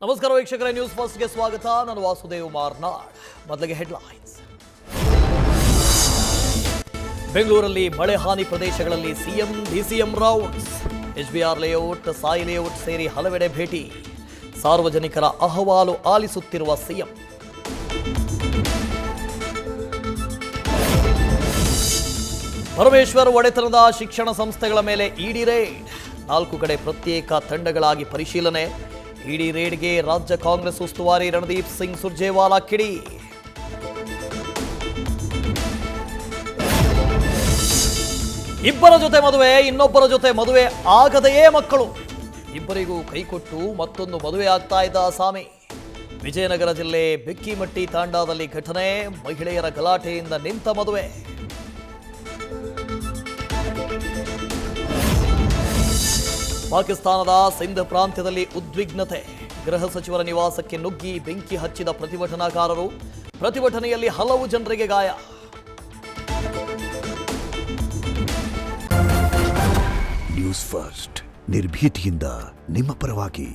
ನಮಸ್ಕಾರ ವೀಕ್ಷಕರೇ, ನ್ಯೂಸ್ ಫಸ್ಟ್ಗೆ ಸ್ವಾಗತ. ನಾನು ವಾಸುದೇವ್ ಮಾರ್ನಾಡ್. ಮೊದಲಿಗೆ ಹೆಡ್ಲೈನ್ಸ್. ಬೆಂಗಳೂರಲ್ಲಿ ಮಳೆ ಹಾನಿ ಪ್ರದೇಶಗಳಲ್ಲಿ CM DCM rounds. HBR layout, Sai layout ಸೇರಿ ಹಲವೆಡೆ ಭೇಟಿ. ಸಾರ್ವಜನಿಕರ ಅಹವಾಲು ಆಲಿಸುತ್ತಿರುವ ಸಿಎಂ. ಪರಮೇಶ್ವರ್ ಒಡೆತನದ ಶಿಕ್ಷಣ ಸಂಸ್ಥೆಗಳ ಮೇಲೆ ಇಡಿ ರೇಡ್. 4 ಕಡೆ ಪ್ರತ್ಯೇಕ ತಂಡಗಳಾಗಿ ಪರಿಶೀಲನೆ. ಇಡಿ ರೇಡ್ಗೆ ರಾಜ್ಯ ಕಾಂಗ್ರೆಸ್ ಉಸ್ತುವಾರಿ ರಣದೀಪ್ ಸಿಂಗ್ ಸುರ್ಜೇವಾಲಾ ಕಿಡಿ. ಇಬ್ಬರ ಜೊತೆ ಮದುವೆ, ಇನ್ನೊಬ್ಬರ ಜೊತೆ ಮದುವೆ ಆಗದೆಯೇ ಮಕ್ಕಳು. ಇಬ್ಬರಿಗೂ ಕೈಕೊಟ್ಟು ಮತ್ತೊಂದು ಮದುವೆ ಆಗ್ತಾ ಇದ್ದ ಆಸಾಮಿ. ವಿಜಯನಗರ ಜಿಲ್ಲೆ ಬೆಕ್ಕಿಮಟ್ಟಿ ತಾಂಡಾದಲ್ಲಿ ಘಟನೆ. ಮಹಿಳೆಯರ ಗಲಾಟೆಯಿಂದ ನಿಂತ ಮದುವೆ. ಪಾಕಿಸ್ತಾನದ ಸಿಂಧ್ ಪ್ರಾಂತ್ಯದಲ್ಲಿ ಉದ್ವಿಗ್ನತೆ. ಗೃಹ ಸಚಿವರ ನಿವಾಸಕ್ಕೆ ನುಗ್ಗಿ ಬೆಂಕಿ ಹಚ್ಚಿದ ಪ್ರತಿಭಟನಾಕಾರರು. ಪ್ರತಿಭಟನೆಯಲ್ಲಿ ಹಲವು ಜನರಿಗೆ ಗಾಯ. ನ್ಯೂಸ್ ಫಸ್ಟ್, ನಿರ್ಭೀತಿಯಿಂದ ನಿಮ್ಮ ಪರವಾಗಿ.